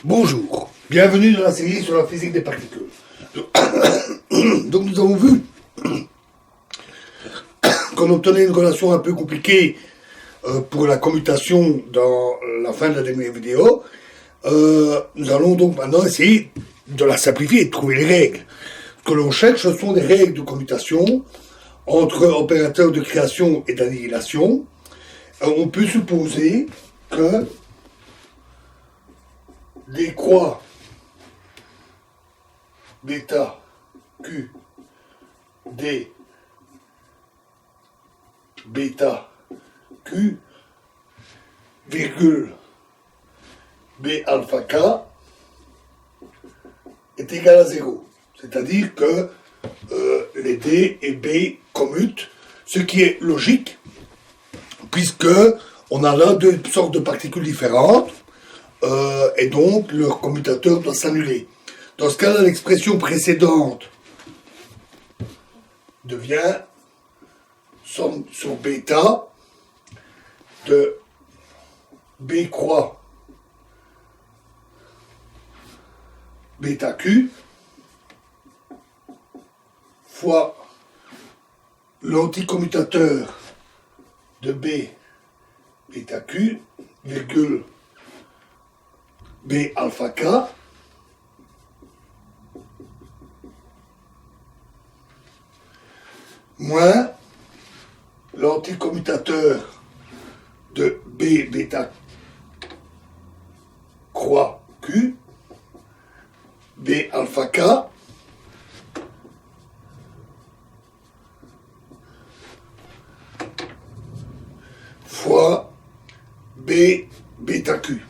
Bonjour, bienvenue dans la série sur la physique des particules. Donc nous avons vu qu'on obtenait une relation un peu compliquée pour la commutation dans la fin de la dernière vidéo. Nous allons donc maintenant essayer de la simplifier et de trouver les règles. Ce que l'on cherche, ce sont des règles de commutation entre opérateurs de création et d'annihilation. On peut supposer que des croix bêta Q D bêta Q virgule B alpha K est égal à 0. C'est-à-dire que les D et B commutent, ce qui est logique, puisque on a là deux sortes de particules différentes, et donc leur commutateur doit s'annuler. Dans ce cas-là, l'expression précédente devient somme sur bêta de B croix bêta Q fois l'anticommutateur de B bêta Q virgule B alpha K moins l'anticommutateur de B bêta croix Q B alpha K fois B bêta Q.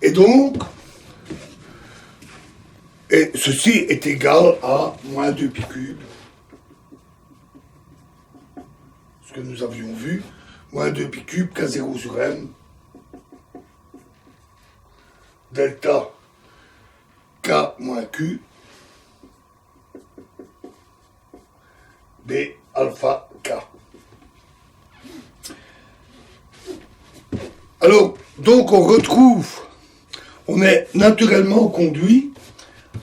Et donc, ceci est égal à moins 2 pi cube, ce que nous avions vu, moins 2 pi cube K0 sur M, delta K moins Q, B alpha K. Alors, donc on est naturellement conduit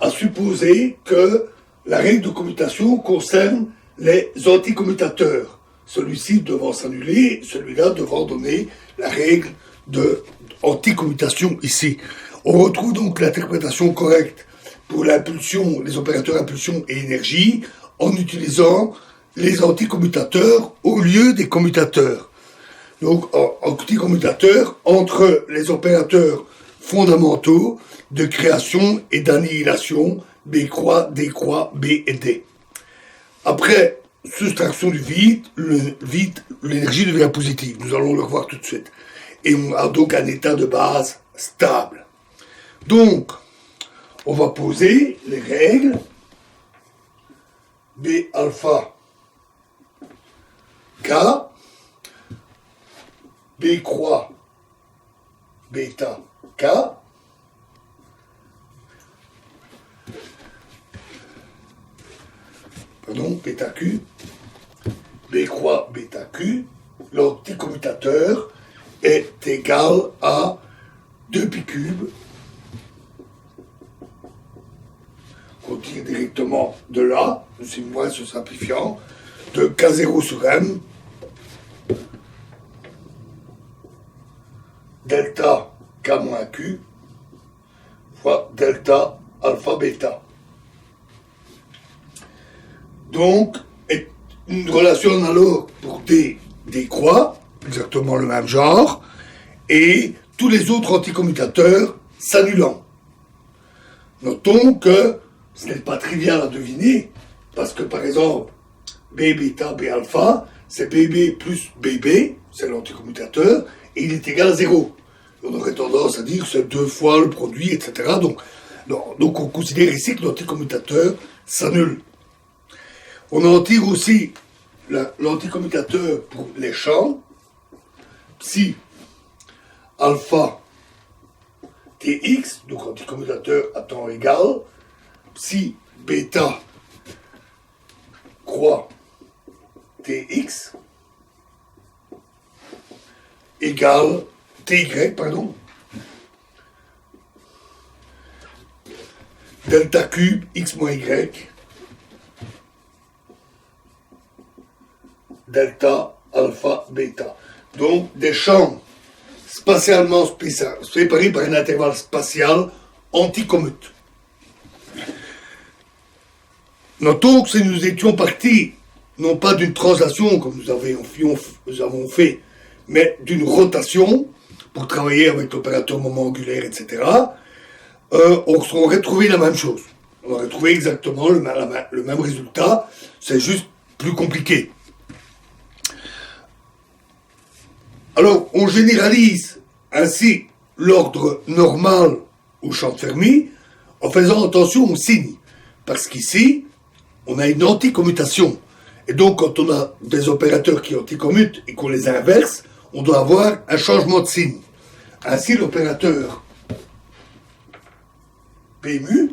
à supposer que la règle de commutation concerne les anticommutateurs. Celui-ci devant s'annuler, celui-là devant donner la règle de anticommutation ici. On retrouve donc l'interprétation correcte pour l'impulsion, les opérateurs impulsion et énergie en utilisant les anticommutateurs au lieu des commutateurs. Donc, anticommutateur entre les opérateurs fondamentaux de création et d'annihilation, B croix, D croix, B et D. Après soustraction du vide, l'énergie devient positive. Nous allons le voir tout de suite. Et on a donc un état de base stable. Donc, on va poser les règles B alpha K, B croix bêta K, pardon, bêta Q, B croix bêta Q, l'anticommutateur est égal à 2 pi cube, on tire directement de là, c'est moins se simplifiant, de K0 sur M, delta K moins Q fois delta alpha bêta. Donc, une relation analogue pour des croix, exactement le même genre, et tous les autres anticommutateurs s'annulant. Notons que ce n'est pas trivial à deviner, parce que par exemple, B bêta, B alpha, c'est BB plus BB, c'est l'anticommutateur, et il est égal à 0. On aurait tendance à dire que c'est 2 fois le produit, etc. Donc on considère ici que l'anticommutateur s'annule. On en tire aussi l'anticommutateur pour les champs, psi alpha Tx, donc anticommutateur à temps égal, psi bêta croix Tx égale Ty, pardon, delta cube x moins y delta alpha bêta. Donc des champs spatialement séparés par un intervalle spatial anticommute. Notons que si nous étions partis non pas d'une translation comme nous avons fait, mais d'une rotation pour travailler avec l'opérateur moment angulaire, etc., on aurait trouvé la même chose. On aurait trouvé exactement le même résultat, c'est juste plus compliqué. Alors, on généralise ainsi l'ordre normal au champ de Fermi en faisant attention aux signes. Parce qu'ici, on a une anticommutation. Et donc, quand on a des opérateurs qui anticommutent et qu'on les inverse, on doit avoir un changement de signe. Ainsi, l'opérateur P mu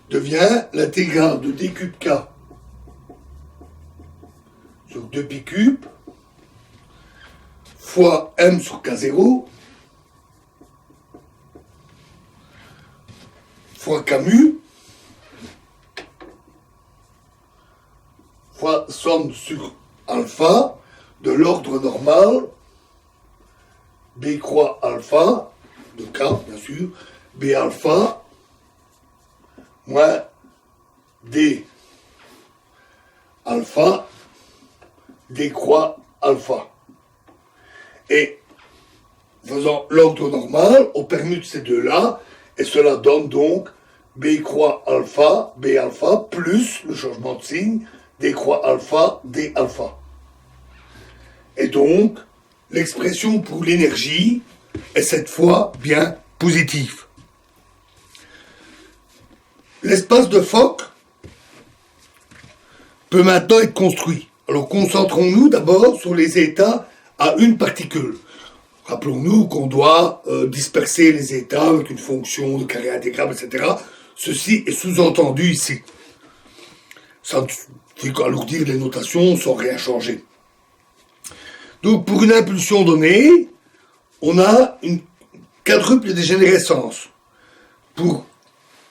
devient l'intégrale de d cube k sur 2pi cube fois m sur k0 fois k mu fois somme sur alpha de l'ordre normal b croix alpha de k bien sûr b alpha moins d alpha d croix alpha. Et faisant l'ordre normal, on permute ces deux-là, et cela donne donc b croix alpha, b alpha, plus le changement de signe, d croix alpha, d alpha. Et donc, l'expression pour l'énergie est cette fois bien positive. L'espace de Fock peut maintenant être construit. Alors concentrons-nous d'abord sur les états à une particule. Rappelons-nous qu'on doit disperser les états avec une fonction de carré intégrable, etc. Ceci est sous-entendu ici. Ça ne fait qu'alourdir les notations sans rien changer. Donc pour une impulsion donnée, on a une quadruple dégénérescence.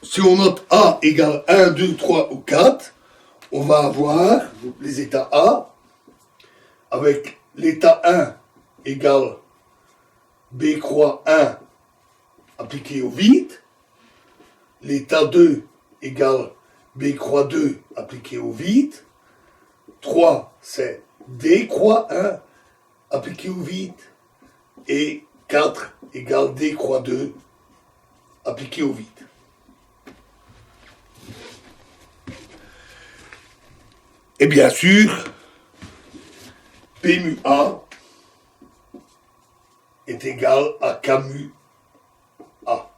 Si on note A égale 1, 2, 3 ou 4, on va avoir les états A avec l'état 1 égale B croix 1 appliqué au vide, l'état 2 égale B croix 2 appliqué au vide, 3 c'est D croix 1 appliqué au vide, et 4 égale D croix 2 appliqué au vide. Et bien sûr, P mu A est égal à K mu A.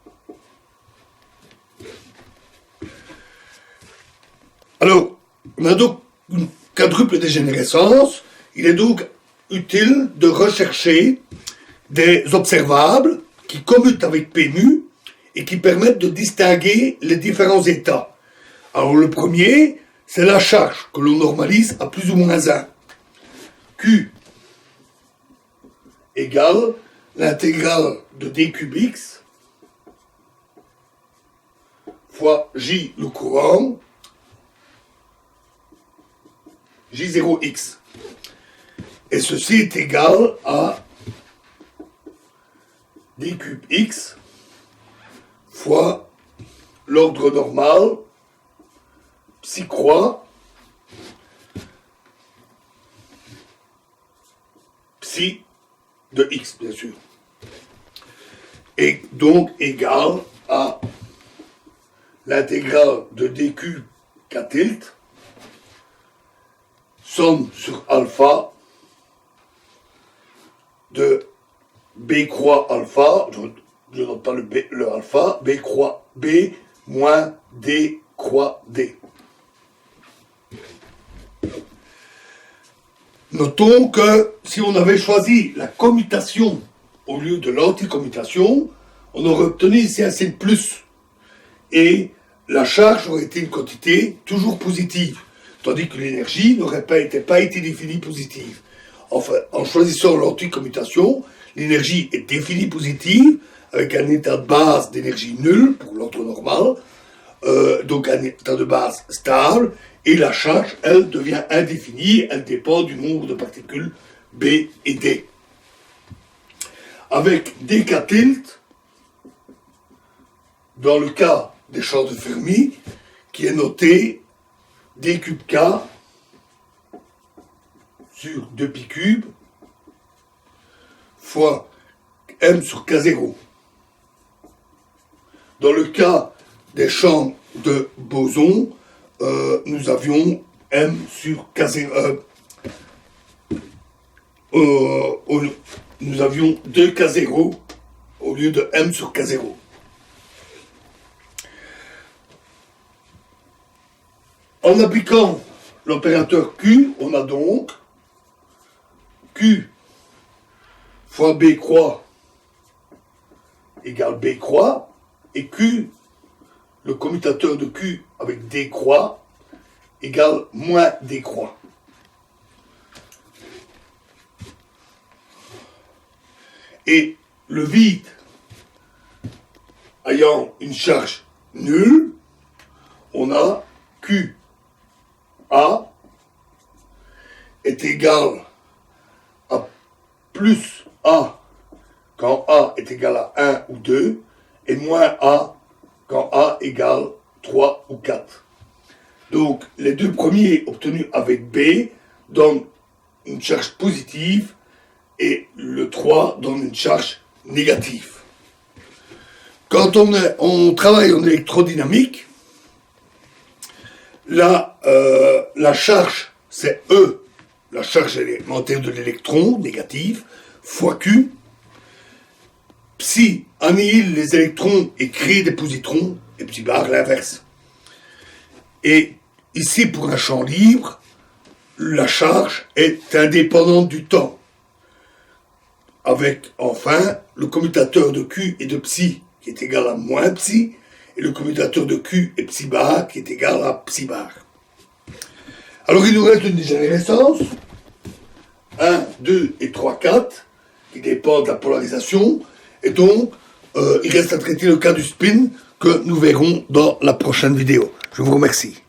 Alors, on a donc une quadruple dégénérescence. Il est donc utile de rechercher des observables qui commutent avec P mu et qui permettent de distinguer les différents états. Alors, le premier, c'est la charge que l'on normalise à plus ou moins 1. Q égale l'intégrale de d cube x fois J le courant J0x. Et ceci est égal à d cube x fois l'ordre normal psi croix psi de x, bien sûr. Et donc égal à l'intégrale de d cube k tilde somme sur alpha de b croix alpha, je note pas le alpha, b croix b moins d croix d. Notons que si on avait choisi la commutation au lieu de l'anticommutation, on aurait obtenu ici un signe plus. Et la charge aurait été une quantité toujours positive. tandis que l'énergie n'aurait pas été définie positive. Enfin, en choisissant l'anticommutation, l'énergie est définie positive, avec un état de base d'énergie nulle pour l'ordre normal, donc un état de base stable, et la charge, elle, devient indéfinie, elle dépend du nombre de particules B et D. Avec dk tilde, dans le cas des champs de Fermi, qui est noté d cube k sur 2pi cube fois m sur k0. Dans le cas des champs de boson, nous avions m sur k0. Nous avions 2k0 au lieu de m sur k0. En appliquant l'opérateur Q, on a donc Q fois B croix égale B croix, et Q, le commutateur de Q avec D croix, égale moins D croix. Et le vide ayant une charge nulle, on a Q A est égal à plus A quand A est égal à 1 ou 2, et moins A quand A égale 3 ou 4. Donc, les deux premiers obtenus avec B donnent une charge positive, et le 3 donne une charge négative. Quand on travaille en électrodynamique, la charge, c'est E, la charge élémentaire de l'électron, négative, fois Q. Psi annihile les électrons et crée des positrons, et psi bar l'inverse. Et ici, pour un champ libre, la charge est indépendante du temps. Avec, enfin, le commutateur de Q et de psi, qui est égal à moins psi, et le commutateur de Q et psi bar, qui est égal à psi bar. Alors, il nous reste une dégénérescence, 1, 2 et 3, 4, qui dépendent de la polarisation, et donc, il reste à traiter le cas du spin, que nous verrons dans la prochaine vidéo. Je vous remercie.